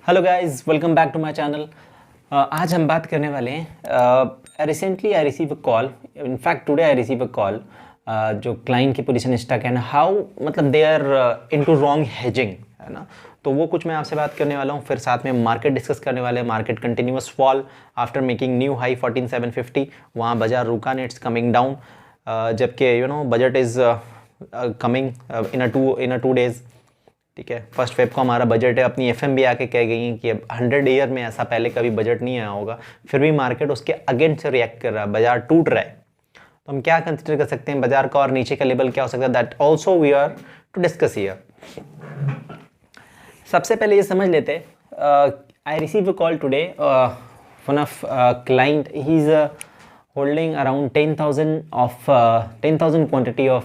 Hello guys, welcome back to my channel. आज हम बात करने वाले हैं recently I receive a call, in fact today I receive a call जो क्लाइंट की पोजीशन स्टक है ना, हाउ मतलब they are into wrong hedging, है ना। तो वो कुछ मैं आपसे बात करने वाला हूँ, फिर साथ में मार्केट डिस्कस करने वाले हैं। Market continuous fall after making new high 14750, वहाँ बाजार रुका नहीं, इट्स कमिंग डाउन, जबकि budget is coming in a two days. ठीक है, फर्स्ट फेब को हमारा बजट है। अपनी एफएमबी आके कह गई है कि अब 100 ईयर में ऐसा पहले कभी बजट नहीं आया होगा, फिर भी मार्केट उसके अगेंस्ट से रिएक्ट कर रहा है, बाजार टूट रहा है। तो हम क्या कंसिडर कर सकते हैं, बाजार का और नीचे का लेवल क्या हो सकता है, that also we are to discuss here. सबसे पहले ये समझ लेते हैं, I receive a call today, one of client, he is holding around 10,000 quantity of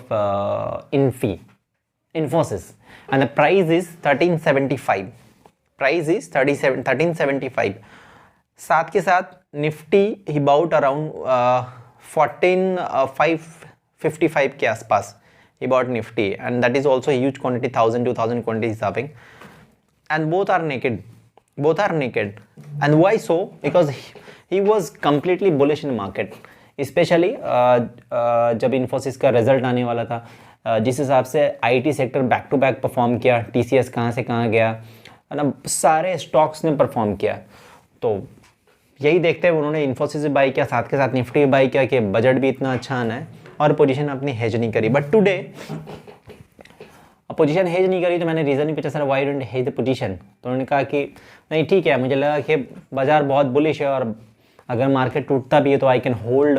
Infosys, and the price is 1375. Price is 1375. साथ के साथ निफ्टी ही बाउट अराउंड 14,555 के आसपास ही about Nifty, and that is also huge quantity, 1,000-2,000 quantity is having, and both are naked. And why so? Because he was completely bullish in market, especially जब इन्फोसिस का result आने वाला था, जिस हिसाब से IT sector back to back perform किया, TCS कहाँ से कहाँ गया, है ना, सारे स्टॉक्स ने परफॉर्म किया। तो यही देखते हुए उन्होंने इन्फोसिस भी बाई किया, साथ के साथ निफ्टी भी बाई किया कि बजट भी इतना अच्छा आना है, और पोजीशन अपनी हेज नहीं करी। बट टुडे पोजीशन हेज नहीं करी, तो मैंने रीज़न भी पूछा, sir why don't hedge the position. तो उन्होंने कहा कि नहीं ठीक है, मुझे लगा कि बाज़ार बहुत बुलिश है, और अगर मार्केट टूटता भी है तो I can hold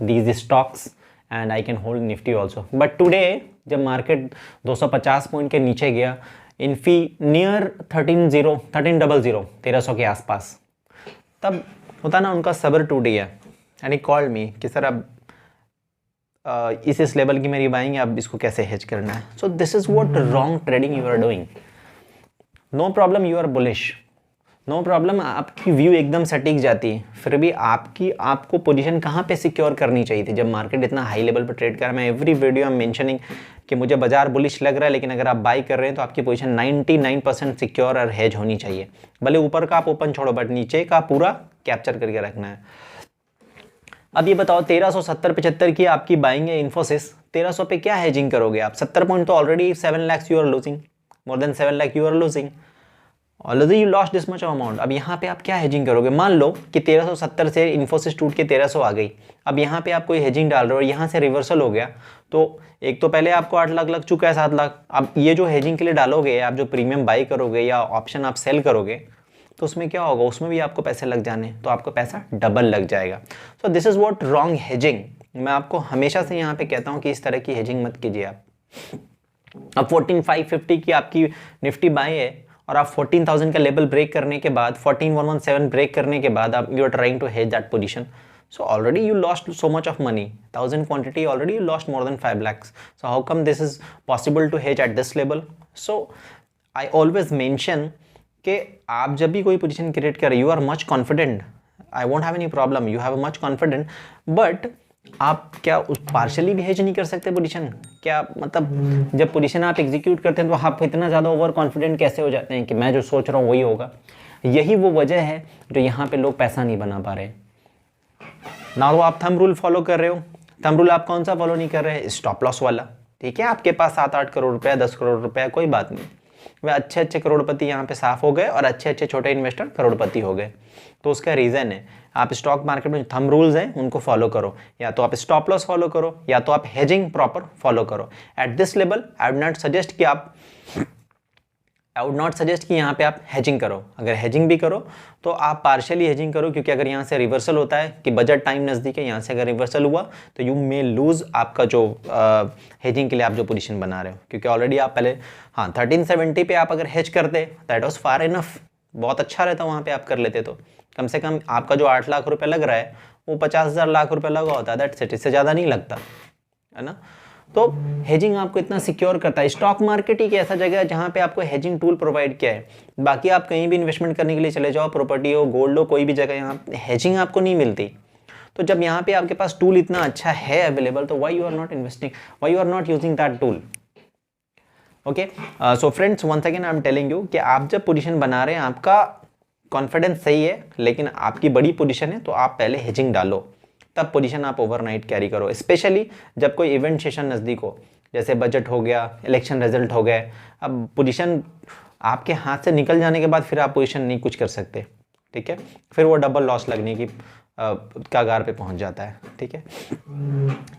these stocks and I can hold Nifty also. But today जब मार्केट 250 पॉइंट के नीचे गया, इनफी नियर 1300 के आसपास, तब होता ना उनका सब्र टूट गया, एंड ही कॉल्ड मी कि सर अब इस लेवल की मेरी बाइंग है, अब इसको कैसे हेज करना है। So this is what wrong trading you are doing. No problem, you are bullish, no problem, आपकी व्यू एकदम सटीक जाती है, फिर भी आपको पोजीशन कहाँ पे सिक्योर करनी चाहिए थी जब मार्केट इतना हाई लेवल पर ट्रेड कर रहा है। मैं every video I am mentioning कि मुझे बाजार बुलिश लग रहा है, लेकिन अगर आप बाई कर रहे हैं तो आपकी पोजीशन 99% सिक्योर और हेज होनी चाहिए। भले ऊपर का आप ओपन छोड़ो, बट नीचे का पूरा कैप्चर करके रखना है। अब ये बताओ, 1370-75 की आपकी बाइंग है इन्फोसिस, 1300 पे क्या हेजिंग करोगे आप? 70 पॉइंट तो already 7 lakh you are losing, more than 7 lakh you are losing, already you lost this much amount. अब यहाँ पे आप क्या हेजिंग करोगे? मान लो कि 1370 से इन्फोसिस टूट के 1300 आ गई, अब यहाँ पे आप कोई हेजिंग डाल रहे हो और यहाँ से रिवर्सल हो गया, तो एक तो पहले आपको 8 लाख लग चुका है, 7 लाख। अब ये जो हेजिंग के लिए डालोगे, आप जो प्रीमियम बाई करोगे या ऑप्शन आप सेल करोगे, तो उसमें क्या होगा, उसमें भी आपको पैसे लग जाने, तो आपको पैसा डबल लग जाएगा। सो this is what wrong hedging. मैं आपको हमेशा से यहाँ पे कहता हूँ कि इस तरह की हेजिंग मत कीजिए आप। अब 14,550 की आपकी निफ्टी बाई है, और आप 14,000 का लेवल ब्रेक करने के बाद, 14,117 ब्रेक करने के बाद आप you are trying to hedge that position, so already you lost so much of money, 1,000 quantity, already you lost more than 5 lakhs. So how come this is possible to hedge at this level? So I always mention कि आप जब भी कोई position create करें, you are much confident, I won't have any problem, you have much confident, but आप क्या उस partially भी हेज नहीं कर सकते पोजीशन? क्या मतलब जब पोजीशन आप एग्जीक्यूट करते हैं तो आप इतना ज़्यादा ओवर कॉन्फिडेंट कैसे हो जाते हैं कि मैं जो सोच रहा हूँ वही होगा? यही वो वजह है जो यहाँ पे लोग पैसा नहीं बना पा रहे। ना तो आप थंब रूल फॉलो कर रहे हो, थंब रूल आप कौन सा फॉलो नहीं कर रहे हैं? स्टॉप लॉस वाला। ठीक है, आपके पास 7-8 करोड़ रुपया, 10 करोड़ रुपया, कोई बात नहीं, वह अच्छे करोड़पति यहाँ पे साफ हो गए और अच्छे छोटे इन्वेस्टर करोड़पति हो गए। तो उसका रीज़न है, आप स्टॉक मार्केट में थंब रूल्स हैं उनको फॉलो करो, या तो आप स्टॉप लॉस फॉलो करो, या तो आप हेजिंग प्रॉपर फॉलो करो। At this level I would not suggest कि यहाँ पे आप हेजिंग करो। अगर हेजिंग भी करो तो आप पार्शियली हेजिंग करो, क्योंकि अगर यहाँ से रिवर्सल होता है कि बजट टाइम नज़दीक है, यहाँ से अगर रिवर्सल हुआ तो यू मे लूज़ आपका जो हेजिंग के लिए आप जो पोजीशन बना रहे हो, क्योंकि ऑलरेडी आप पहले 1370 पे आप अगर हेज करते, दैट वॉज फार इनफ, बहुत अच्छा रहता, वहाँ पर आप कर लेते तो कम से कम आपका जो 8 लाख रुपये लग रहा है वो 50,000 लाख रुपये लगा होता है, दैट्स इट, इससे ज़्यादा नहीं लगता, है ना। तो हेजिंग आपको इतना सिक्योर करता है। स्टॉक मार्केट ही एक ऐसा जगह है जहाँ पे आपको हेजिंग टूल प्रोवाइड किया है। बाकी आप कहीं भी इन्वेस्टमेंट करने के लिए चले जाओ, प्रॉपर्टी हो, गोल्ड हो, कोई भी जगह, यहाँ हेजिंग आपको नहीं मिलती। तो जब यहाँ पे आपके पास टूल इतना अच्छा है अवेलेबल, तो why you are not investing, why you are not using that tool? Okay, so friends once again I am telling you कि आप जब पोजीशन बना रहे हैं आपका कॉन्फिडेंस सही है लेकिन आपकी बड़ी पोजीशन है तो आप पहले हेजिंग डालो, तब पोजीशन आप ओवरनाइट कैरी करो, स्पेशली जब कोई इवेंट सेशन नज़दीक हो, जैसे बजट हो गया, इलेक्शन रिजल्ट हो गए। अब पोजीशन आपके हाथ से निकल जाने के बाद फिर आप पोजीशन नहीं कुछ कर सकते, ठीक है, फिर वो डबल लॉस लगने की कगार पे पहुंच जाता है, ठीक है।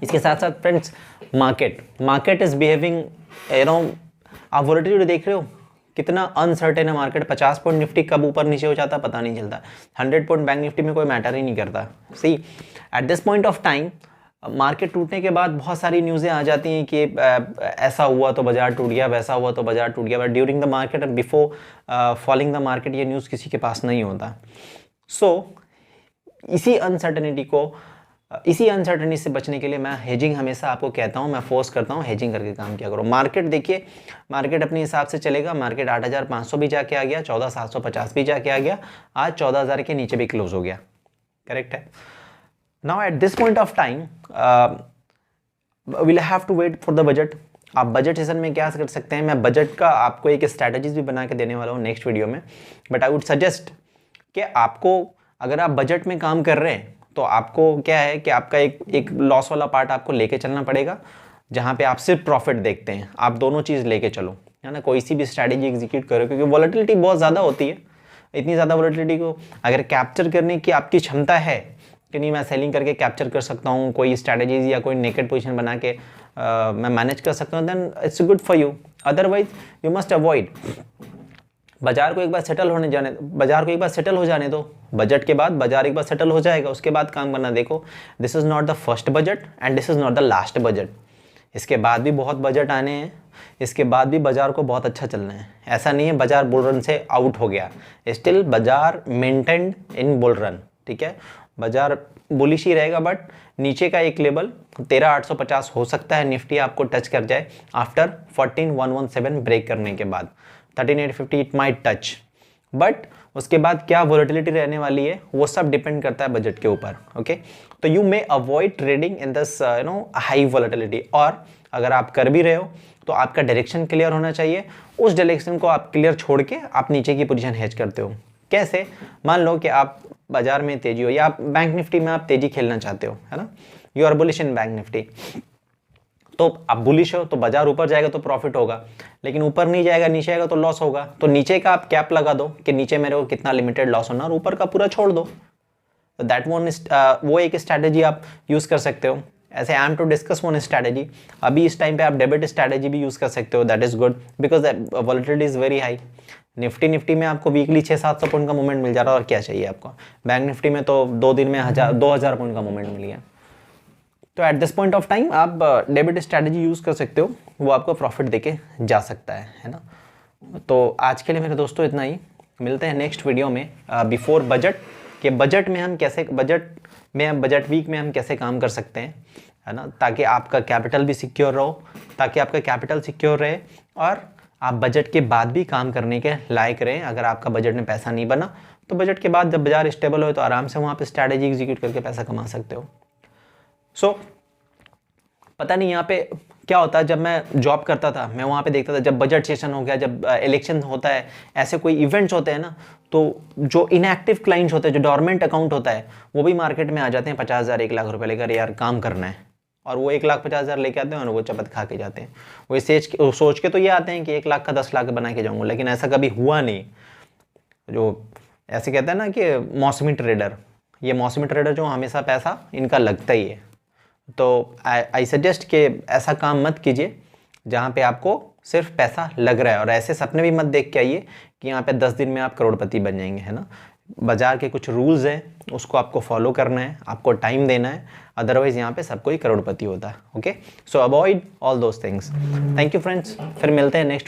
इसके साथ साथ friends market is behaving, you know, आप वोलेटिलिटी देख रहे हो कितना अनसर्टेन है मार्केट। 50 पॉइंट निफ्टी कब ऊपर नीचे हो जाता है पता नहीं चलता, 100 पॉइंट बैंक निफ्टी में कोई मैटर ही नहीं करता। See at this point of time market टूटने के बाद बहुत सारी न्यूज़ें आ जाती हैं कि ऐसा हुआ तो बाजार टूट गया, वैसा हुआ तो बाजार टूट गया, but during the market and before falling the market ये न्यूज़ किसी के पास नहीं होता। सो इसी अनसर्टनिटी से बचने के लिए मैं हेजिंग हमेशा आपको कहता हूं, मैं फोर्स करता हूं हेजिंग करके काम किया करो। मार्केट देखिए, मार्केट अपने हिसाब से चलेगा, मार्केट 8500 भी जाके आ गया, 14750 भी जाके आ गया, आज 14000 के नीचे भी क्लोज हो गया, करेक्ट है। Now at this point of time will have to wait for the budget. आप बजट सेशन में क्या कर सकते हैं, मैं बजट का आपको एक स्ट्रैटेजीज भी बना के देने वाला हूँ नेक्स्ट वीडियो में, बट आई वुड सजेस्ट कि आपको अगर आप बजट में काम कर रहे हैं तो आपको क्या है कि आपका एक लॉस वाला पार्ट आपको लेके चलना पड़ेगा, जहाँ पे आप सिर्फ प्रॉफिट देखते हैं, आप दोनों चीज़ लेके चलो, है ना, कोई सी भी स्ट्रैटेजी एग्जीक्यूट करो, क्योंकि वॉलेटिलिटी बहुत ज़्यादा होती है। इतनी ज़्यादा वॉलेटिलिटी को अगर कैप्चर करने की आपकी क्षमता है कि नहीं मैं सेलिंग करके कैप्चर कर सकता हूँ, कोई स्ट्रैटेजीज या कोई नेकेड पोजीशन बना के मैं मैनेज कर सकता हूँ, then it's good for you, otherwise you must avoid. बाजार को एक बार सेटल हो जाने दो, बजट के बाद बाजार एक बार सेटल हो जाएगा, उसके बाद काम करना। देखो, this is not the first budget and this is not the last budget, इसके बाद भी बहुत बजट आने हैं, इसके बाद भी बाजार को बहुत अच्छा चलना है। ऐसा नहीं है बाजार बुल रन से आउट हो गया, स्टिल बाजार मेंटेन्ड इन बुल रन, ठीक है, बाजार बुलिश ही रहेगा, बट नीचे का एक लेवल 13850 हो सकता है निफ्टी आपको टच कर जाए आफ्टर 14117 ब्रेक करने के बाद, 13850 इट माइट टच, बट उसके बाद क्या वोलेटिलिटी रहने वाली है वो सब डिपेंड करता है बजट के ऊपर, ओके। तो you may avoid trading in this high volatility, और अगर आप कर भी रहे हो तो आपका डायरेक्शन क्लियर होना चाहिए, उस डायरेक्शन को आप क्लियर छोड़ के आप नीचे की पोजीशन हेज करते हो। कैसे, मान लो कि आप बाजार में तेजी हो या आप बैंक निफ्टी में आप तेजी खेलना चाहते हो, है ना, you are bullish in bank Nifty, तो आप बुलिश हो तो बाजार ऊपर जाएगा तो प्रॉफिट होगा, लेकिन ऊपर नहीं जाएगा नीचे आएगा तो लॉस होगा। तो नीचे का आप कैप लगा दो कि नीचे मेरे को कितना लिमिटेड लॉस होना, और ऊपर का पूरा छोड़ दो। तो दैट वो एक स्ट्रैटेजी आप यूज़ कर सकते हो। ऐसे I am to discuss one strategy, अभी इस टाइम पे आप डेबिट स्ट्रैटेजी भी यूज़ कर सकते हो, that is good because volatility is very high. Nifty में आपको वीकली 600-700 पॉइंट का मूवमेंट मिल जा रहा है, और क्या चाहिए आपको। बैंक निफ्टी में तो 2 दिन में 2000 पॉइंट का मूवमेंट मिल गया। तो eight this point of time आप डेबिट स्ट्रैटेजी यूज़ कर सकते हो, वो आपको प्रॉफिट देके जा सकता है ना। तो आज के लिए मेरे दोस्तों इतना ही, मिलते हैं नेक्स्ट वीडियो में बिफोर बजट, कि बजट वीक में हम कैसे काम कर सकते हैं, है ना, ताकि आपका कैपिटल भी सिक्योर रहे और आप बजट के बाद भी काम करने के लायक रहें। अगर आपका बजट में पैसा नहीं बना तो बजट के बाद जब बाजार स्टेबल हो तो आराम से वहाँ पे स्ट्रैटेजी एग्जीक्यूट करके पैसा कमा सकते हो। पता नहीं यहाँ पे क्या होता है, जब मैं जॉब करता था मैं वहाँ पे देखता था, जब बजट सेशन हो गया, जब इलेक्शन होता है, ऐसे कोई इवेंट्स होते हैं ना, तो जो इनएक्टिव क्लाइंट्स होते हैं, जो डोरमेंट अकाउंट होता है, वो भी मार्केट में आ जाते हैं 50,000 1 लाख रुपए लेकर, यार काम करना है, और वो 1,50,000 लेके आते हैं और वो चपत खा के जाते हैं। वो सोच के तो ये आते हैं कि 1 लाख का 10 लाख बना के जाऊँगा, लेकिन ऐसा कभी हुआ नहीं। जो ऐसे कहते हैं ना कि मौसमी ट्रेडर जो हमेशा पैसा इनका लगता ही है। तो आई सजेस्ट कि ऐसा काम मत कीजिए जहाँ पे आपको सिर्फ पैसा लग रहा है, और ऐसे सपने भी मत देख के आइए कि यहाँ पे 10 दिन में आप करोड़पति बन जाएंगे, है ना। बाजार के कुछ रूल्स हैं, उसको आपको फॉलो करना है, आपको टाइम देना है, अदरवाइज यहाँ पे सब कोई करोड़पति होता है। Okay, so avoid all those things. Thank you friends, फिर मिलते हैं नेक्स्ट